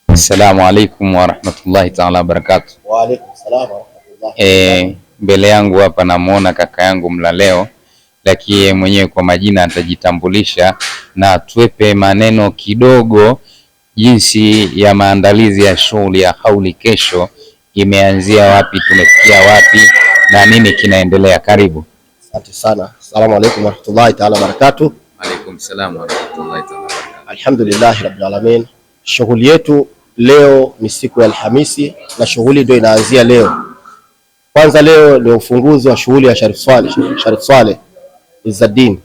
Assalamu alaikum warahmatullahi ta'ala wabarakatuh. Wa alaikum salaam warahmatullahi. Mbele yangu hapa namuona kaka yangu Mlaleo, lakini mwenyewe kwa majina atajitambulisha na tuwepe maneno kidogo jinsi ya maandalizi ya shughuli ya hauli kesho imeanzia wapi, tumefikia wapi na nini kinaendelea. Karibu. Asante sana. Assalamu alaikum warahmatullahi ta'ala wabarakatuh. Alaikum salaam warahmatullahi ta'ala wabarakatuh. Alhamdulillah rabbil alamin. Shughuli yetu leo ni siku ya Alhamisi na shughuli ndio inaanzia leo. Kwanza leo ndio ufunguzi wa shughuli ya Sharif Swaleh Izzaddin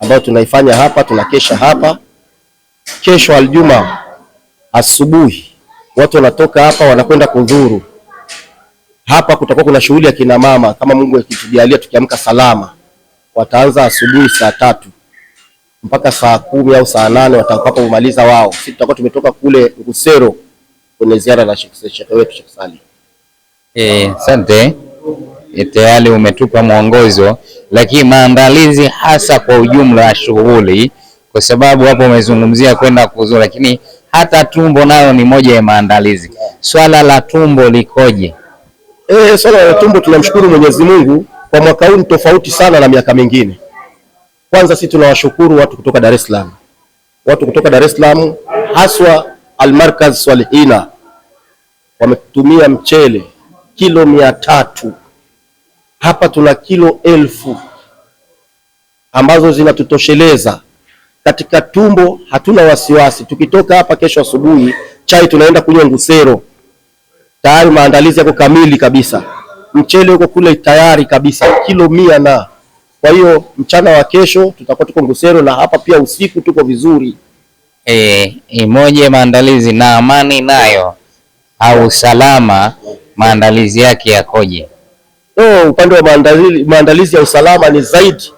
ambayo tunaifanya hapa, tunakesha hapa. Kesho Aljuma asubuhi watu wanatoka hapa wanakwenda kudhuru. Hapa kutakuwa kuna shughuli ya kina mama, kama Mungu akitujalia tukiamka salama. Wataanza asubuhi saa 3 mpaka saa 10 au saa 8 watakapomaliza wao. Sisi tutakuwa tumetoka kule Ngusero kwenye ziara na Sheikh wetu Sheikh Salih. Asante. Tayari umetupa mwongozo, lakini maandalizi hasa kwa ujumla wa shughuli, kwa sababu hapo umezungumzia kwenda kuzuru, lakini hata tumbo nayo ni moja ya maandalizi. Swala la tumbo likoje? Swala la tumbo tunamshukuru Mwenyezi Mungu, kwa mwaka huu tofauti sana na miaka mingine. Kwanza sisi tunawashukuru watu kutoka Dar es Salaam. Watu kutoka Dar es Salaam haswa Al-Markaz Swalihina wametumia mchele kilo 300. Hapa tuna kilo 1000 ambazo zinatutosheleza katika tumbo. Hatuna wasiwasi. Tukitoka hapa kesho asubuhi, chai tunaenda kunywa Ngusero. Tayari maandalizi yako kamili kabisa. Mchele uko kule tayari kabisa kilo 100 na. Kwa hiyo mchana wa kesho tutakuwa tuko Ngusero, na hapa pia usiku tuko vizuri. Moja maandalizi na amani nayo au usalama, maandalizi yake yakoje? Upande wa maandalizi ya usalama ni zaidi.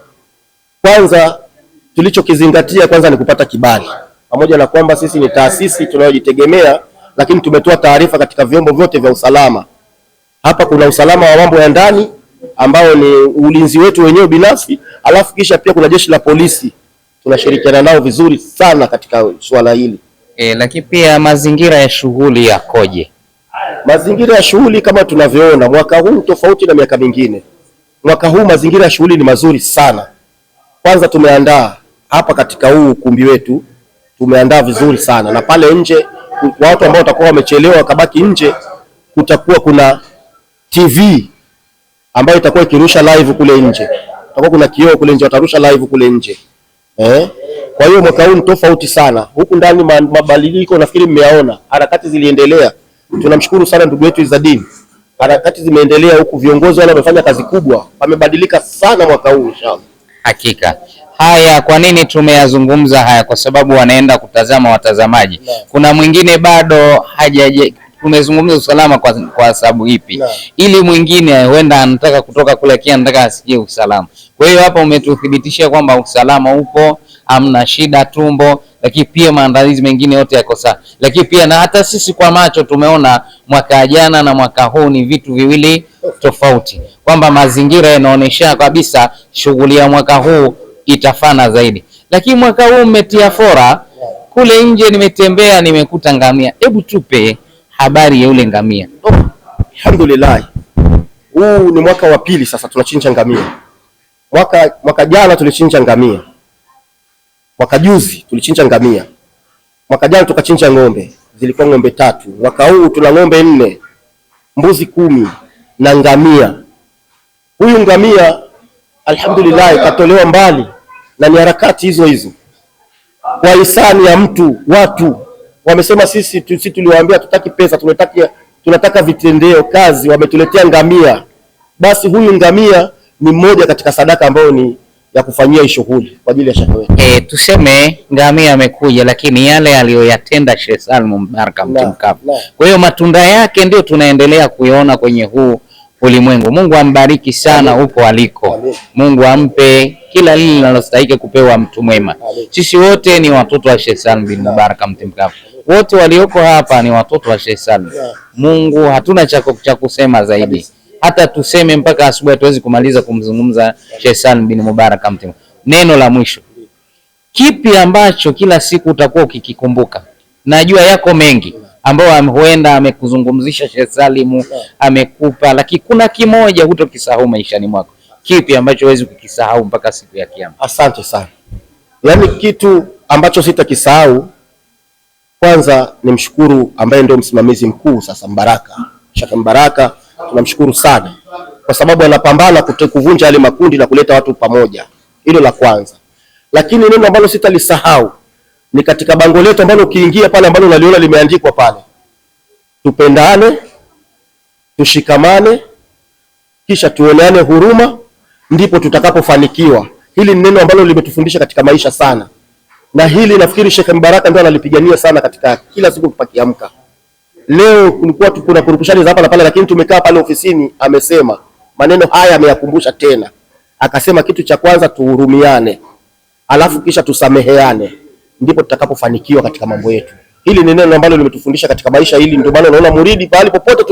Kwanza tulichokizingatia kwanza ni kupata kibali. Pamoja na kwamba sisi ni taasisi tunayojitegemea, lakini tumetoa taarifa katika vyombo vyote vya usalama. Hapa kuna usalama wa mambo ya ndani ambao ni ulinzi wetu wenyewe binafsi, alafu kisha pia kuna jeshi la polisi. Tunashirikiana nao vizuri sana katika swala hili. Lakini pia mazingira ya shughuli yakoje? Mazingira ya shughuli kama tunavyoona mwaka huu tofauti na miaka mingine. Mwaka huu mazingira ya shughuli ni mazuri sana. Kwanza tumeandaa hapa katika huu ukumbi wetu, tumeandaa vizuri sana, na pale nje watu ambao watakuwa wamechelewa wakabaki nje, kutakuwa kuna TV ambayo itakuwa ikirusha live kule nje. Kutakuwa kuna kioo kule nje, watarusha live kule nje. Kwa hiyo mwaka huu ni tofauti sana. Huku ndani mabadiliko nafikiri mmeyaona, harakati ziliendelea. Tunamshukuru sana ndugu yetu Izzaddin. Harakati zimeendelea huku, viongozi wale wamefanya kazi kubwa, wamebadilika sana mwaka huu inshallah. Hakika. Haya, kwa nini tumeyazungumza haya? Kwa sababu wanaenda kutazama watazamaji. Kuna mwingine bado hajaje. Tumezungumza usalama kwa sababu ipi? Ili mwingine huenda anataka kutoka kule kia anataka asikie usalama. Kwa hiyo hapa umetuthibitishia kwamba usalama upo, hamna shida tumbo, lakini pia maandalizi mengine yote yako sawa. Lakini pia na hata sisi kwa macho tumeona mwaka jana na mwaka huu ni vitu viwili tofauti, kwamba mazingira yanaonyesha kabisa shughuli ya mwaka huu itafana zaidi. Lakini mwaka huu umetia fora. Kule nje nimetembea, nimekuta ngamia. Hebu tupe habari ya ule ngamia. Alhamdulillah. Huu ni mwaka wa pili sasa tunachinja ngamia. Mwaka jana tulichinja ngamia. Mwaka juzi tulichinja ngamia. Mwaka jana tukachinja ng'ombe. Zilikuwa ng'ombe 3. Mwaka huu tuna ng'ombe 4, mbuzi 10 na ngamia. Huyu ngamia alhamdulillah katolewa mbali, na ni harakati hizo hizo. Kwa hisani ya watu wamesema sisi tuliwaambia tutaki pesa, tunataka vitendeo kazi, wametuletea ngamia. Basi huyu ngamia ni mmoja katika sadaka ambayo ni ya kufanyia shughuli kwa ajili ya shaka wetu. Tuseme ngamia amekuja, lakini yale aliyoyatenda Sheikh Salum Mubarak Mtimkavu. Kwa hiyo matunda yake ndio tunaendelea kuiona kwenye huu ulimwengu. Mungu ambariki sana huko aliko. Mungu ampe kila lile linalostahili kupewa mtu mwema. Sisi wote ni watoto wa Sheikh Salum bin Mubarak Mtimkavu. Wote walioko hapa ni watoto wa Sheikh Salum. Mungu hatuna cha kusema zaidi. Hata tuseme mpaka asubuhi hatuwezi kumaliza kumzungumza Sheikh Salum bin Mubarak Mtimkavu. Neno la mwisho. Kipi ambacho kila siku utakuwa ukikikumbuka najua yako mengi ambao huenda amekuzungumzisha Sheikh Salim, amekupa, lakini kuna kimoja hutokisahau maishani mwako. Kipi ambacho huwezi kukisahau mpaka siku ya Kiyama? Asante sana. Yaani kitu ambacho sitakisahau, kwanza nimshukuru ambaye ndio msimamizi mkuu sasa, Mbaraka, Sheikh Mbaraka, tunamshukuru sana kwa sababu anapambana kuvunja yale makundi na kuleta watu pamoja. Hilo la kwanza. Lakini neno ambalo sitalisahau ni katika bango letu ambalo ukiingia pale ambalo unaliona limeandikwa pale, tupendane, tushikamane, kisha tuoneane huruma, ndipo tutakapofanikiwa. Hili ni neno ambalo limetufundisha katika maisha sana, na hili nafikiri Sheikh Mbaraka ndio analipigania sana katika kila siku tupakiamka. Leo kulikuwa kuna kurupushani za hapa na pale, lakini tumekaa pale ofisini, amesema maneno haya, ameyakumbusha tena. Akasema kitu cha kwanza tuhurumiane, alafu kisha tusameheane, ndipo tutakapofanikiwa katika mambo yetu. Hili ni neno ambalo limetufundisha katika maisha. Hili ndio maana unaona Muridi pale popote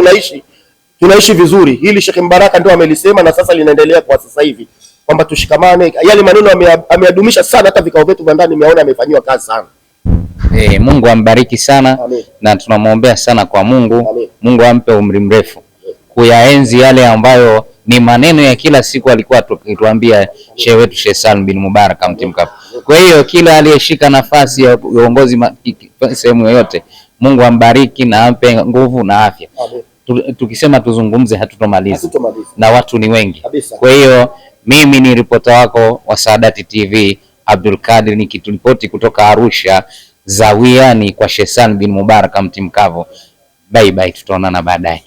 tunaishi vizuri. Hili Sheikh Mbaraka ndio amelisema, na sasa linaendelea kwa sasa hivi kwamba tushikamane. Yale maneno ameyadumisha sana, hata vikao vyetu vya ndani nimeona amefanywa kazi sana. Mungu ambariki sana. Amen. Na tunamwombea sana kwa Mungu. Amen. Mungu ampe umri mrefu kuyaenzi yale ambayo ni maneno ya kila siku alikuwa tukituambia shehe wetu Sheikh Salim bin Mubarak Mtimkavu. Kwa hiyo kila aliyeshika nafasi ya uongozi sehemu yoyote, Mungu ambariki na ampe nguvu na afya. Tukisema tuzungumze hatutomaliza, na watu ni wengi. Kwa hiyo mimi ni ripota wako wa Saadati TV, Abdul Kadir, nikiripoti kutoka Arusha Zawiani kwa Sheikh Salim bin Mubarak Mtimkavu. Bye bye, tutaonana baadaye.